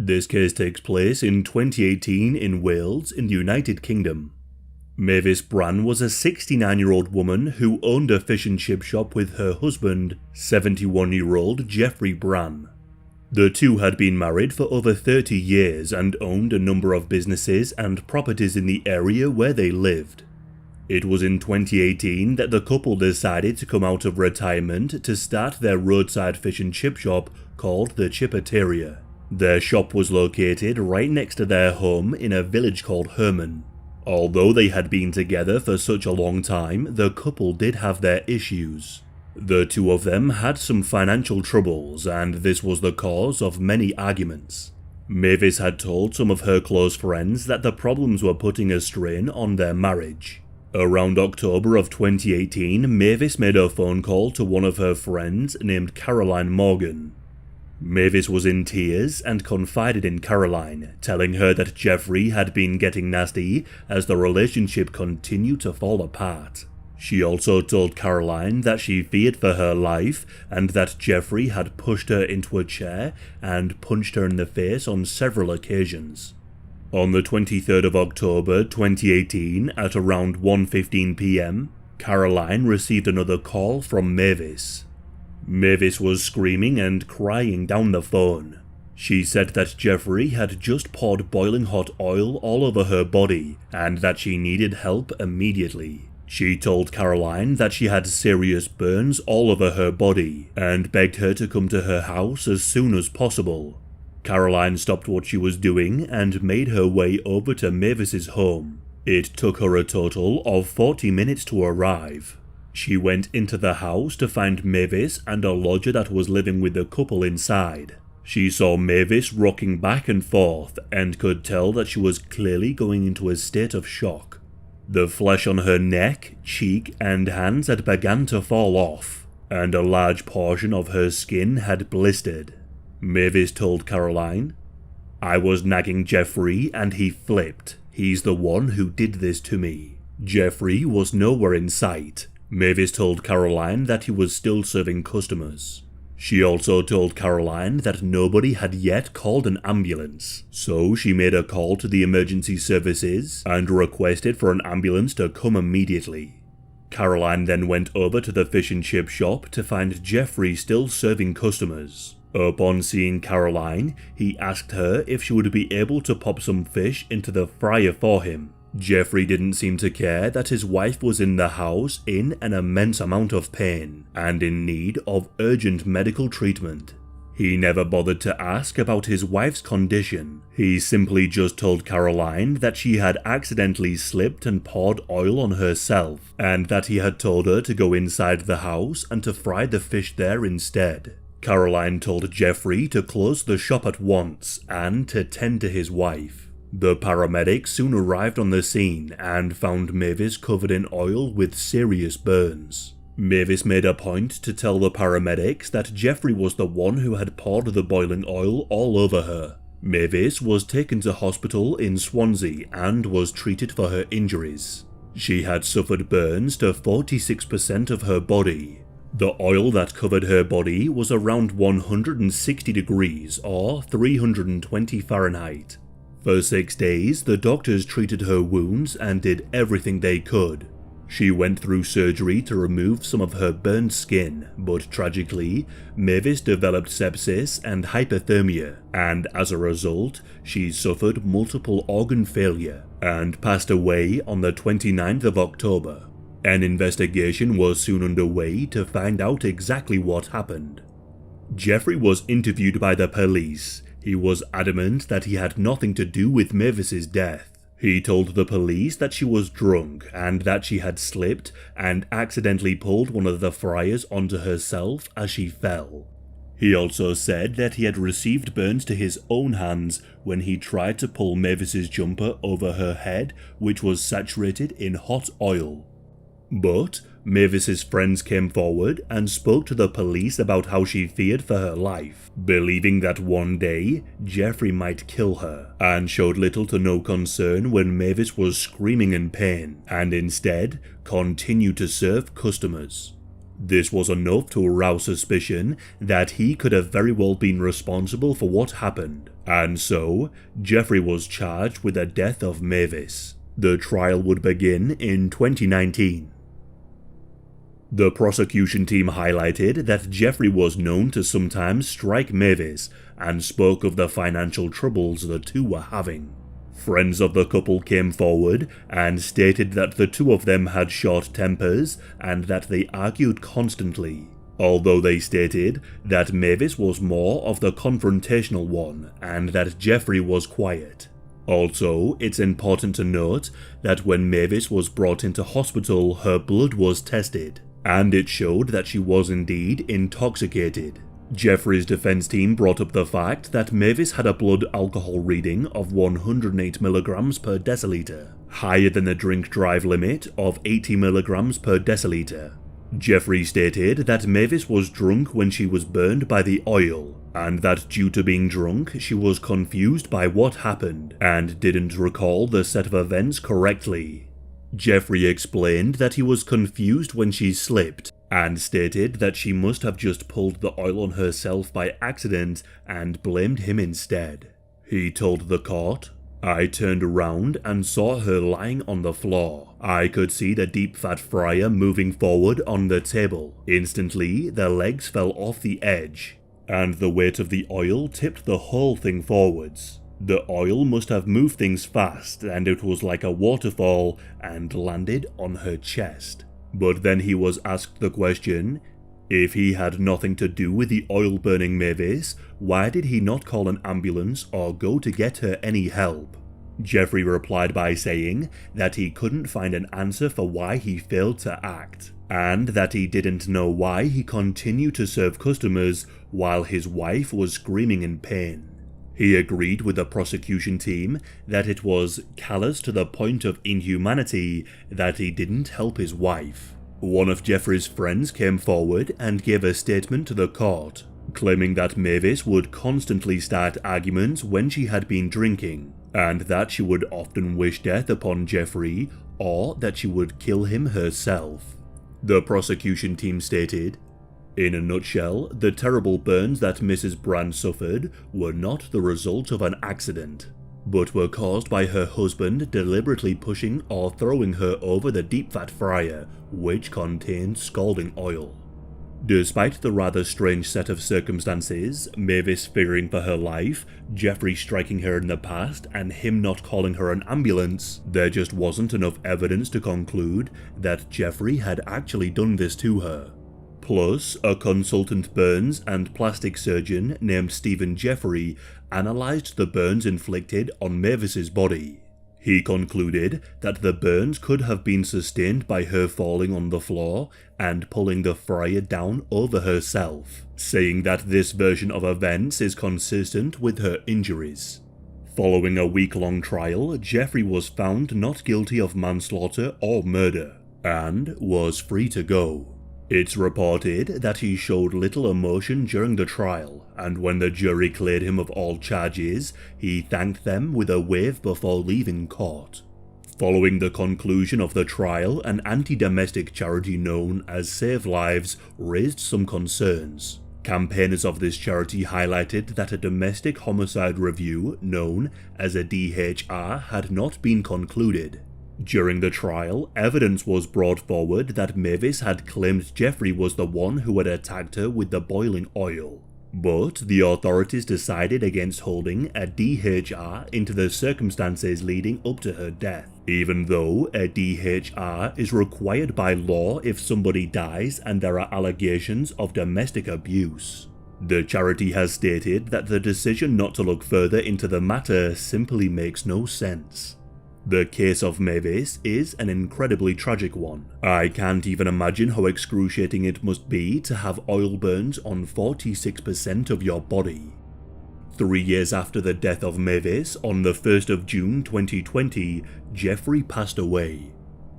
This case takes place in 2018 in Wales in the United Kingdom. Mavis Bran was a 69-year-old woman who owned a fish and chip shop with her husband, 71-year-old Geoffrey Bran. The two had been married for over 30 years and owned a number of businesses and properties in the area where they lived. It was in 2018 that the couple decided to come out of retirement to start their roadside fish and chip shop called the Chippeteria. Their shop was located right next to their home in a village called Herman. Although they had been together for such a long time, the couple did have their issues. The two of them had some financial troubles, and this was the cause of many arguments. Mavis had told some of her close friends that the problems were putting a strain on their marriage. Around October of 2018, Mavis made a phone call to one of her friends named Caroline Morgan. Mavis was in tears and confided in Caroline, telling her that Geoffrey had been getting nasty as the relationship continued to fall apart. She also told Caroline that she feared for her life and that Geoffrey had pushed her into a chair and punched her in the face on several occasions. On the 23rd of October 2018 at around 1:15 p.m, Caroline received another call from Mavis. Mavis was screaming and crying down the phone. She said that Geoffrey had just poured boiling hot oil all over her body and that she needed help immediately. She told Caroline that she had serious burns all over her body and begged her to come to her house as soon as possible. Caroline stopped what she was doing and made her way over to Mavis's home. It took her a total of 40 minutes to arrive. She went into the house to find Mavis and a lodger that was living with the couple inside. She saw Mavis rocking back and forth and could tell that she was clearly going into a state of shock. The flesh on her neck, cheek and hands had begun to fall off, and a large portion of her skin had blistered. Mavis told Caroline, "I was nagging Geoffrey and he flipped. He's the one who did this to me." Geoffrey was nowhere in sight. Mavis told Caroline that he was still serving customers. She also told Caroline that nobody had yet called an ambulance, so she made a call to the emergency services and requested for an ambulance to come immediately. Caroline then went over to the fish and chip shop to find Geoffrey still serving customers. Upon seeing Caroline, he asked her if she would be able to pop some fish into the fryer for him. Geoffrey didn't seem to care that his wife was in the house in an immense amount of pain and in need of urgent medical treatment. He never bothered to ask about his wife's condition. He simply just told Caroline that she had accidentally slipped and poured oil on herself, and that he had told her to go inside the house and to fry the fish there instead. Caroline told Geoffrey to close the shop at once and to tend to his wife. The paramedics soon arrived on the scene and found Mavis covered in oil with serious burns. Mavis made a point to tell the paramedics that Geoffrey was the one who had poured the boiling oil all over her. Mavis was taken to hospital in Swansea and was treated for her injuries. She had suffered burns to 46% of her body. The oil that covered her body was around 160 degrees or 320 Fahrenheit. For 6 days, the doctors treated her wounds and did everything they could. She went through surgery to remove some of her burned skin, but tragically, Mavis developed sepsis and hypothermia, and as a result, she suffered multiple organ failure and passed away on the 29th of October. An investigation was soon underway to find out exactly what happened. Geoffrey was interviewed by the police. He was adamant that he had nothing to do with Mavis's death. He told the police that she was drunk and that she had slipped and accidentally pulled one of the fryers onto herself as she fell. He also said that he had received burns to his own hands when he tried to pull Mavis's jumper over her head, which was saturated in hot oil. But Mavis's friends came forward and spoke to the police about how she feared for her life, believing that one day Geoffrey might kill her, and showed little to no concern when Mavis was screaming in pain, and instead continued to serve customers. This was enough to arouse suspicion that he could have very well been responsible for what happened, and so Jeffrey was charged with the death of Mavis. The trial would begin in 2019. The prosecution team highlighted that Jeffrey was known to sometimes strike Mavis and spoke of the financial troubles the two were having. Friends of the couple came forward and stated that the two of them had short tempers and that they argued constantly, although they stated that Mavis was more of the confrontational one and that Jeffrey was quiet. Also, it's important to note that when Mavis was brought into hospital, her blood was tested, and it showed that she was indeed intoxicated. Jeffrey's defense team brought up the fact that Mavis had a blood alcohol reading of 108 mg per deciliter, higher than the drink drive limit of 80 mg per deciliter. Jeffrey stated that Mavis was drunk when she was burned by the oil, and that due to being drunk, she was confused by what happened and didn't recall the set of events correctly. Jeffrey explained that he was confused when she slipped, and stated that she must have just pulled the oil on herself by accident and blamed him instead. He told the court, "I turned around and saw her lying on the floor. I could see the deep fat fryer moving forward on the table. Instantly, the legs fell off the edge, and the weight of the oil tipped the whole thing forwards. The oil must have moved things fast, and it was like a waterfall and landed on her chest." But then he was asked the question, if he had nothing to do with the oil burning Mavis, why did he not call an ambulance or go to get her any help? Jeffrey replied by saying that he couldn't find an answer for why he failed to act, and that he didn't know why he continued to serve customers while his wife was screaming in pain. He agreed with the prosecution team that it was callous to the point of inhumanity that he didn't help his wife. One of Jeffrey's friends came forward and gave a statement to the court, claiming that Mavis would constantly start arguments when she had been drinking, and that she would often wish death upon Jeffrey or that she would kill him herself. The prosecution team stated, "In a nutshell, the terrible burns that Mrs. Brand suffered were not the result of an accident, but were caused by her husband deliberately pushing or throwing her over the deep fat fryer, which contained scalding oil." Despite the rather strange set of circumstances, Mavis fearing for her life, Jeffrey striking her in the past, and him not calling her an ambulance, there just wasn't enough evidence to conclude that Jeffrey had actually done this to her. Plus, a consultant burns and plastic surgeon named Stephen Jeffrey analysed the burns inflicted on Mavis's body. He concluded that the burns could have been sustained by her falling on the floor and pulling the fryer down over herself, saying that this version of events is consistent with her injuries. Following a week-long trial, Jeffrey was found not guilty of manslaughter or murder, and was free to go. It's reported that he showed little emotion during the trial, and when the jury cleared him of all charges, he thanked them with a wave before leaving court. Following the conclusion of the trial, an anti-domestic charity known as Save Lives raised some concerns. Campaigners of this charity highlighted that a domestic homicide review known as a DHR had not been concluded. During the trial, evidence was brought forward that Mavis had claimed Jeffrey was the one who had attacked her with the boiling oil. But the authorities decided against holding a DHR into the circumstances leading up to her death, even though a DHR is required by law if somebody dies and there are allegations of domestic abuse. The charity has stated that the decision not to look further into the matter simply makes no sense. The case of Mavis is an incredibly tragic one. I can't even imagine how excruciating it must be to have oil burns on 46% of your body. 3 years after the death of Mavis, on the 1st of June 2020, Jeffrey passed away.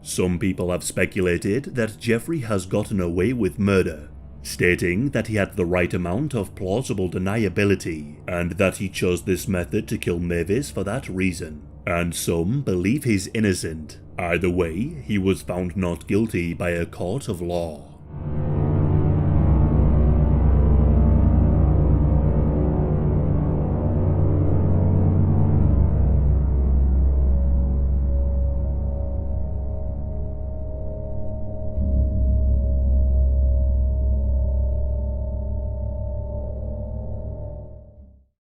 Some people have speculated that Jeffrey has gotten away with murder, stating that he had the right amount of plausible deniability, and that he chose this method to kill Mavis for that reason. And some believe he's innocent. Either way, he was found not guilty by a court of law.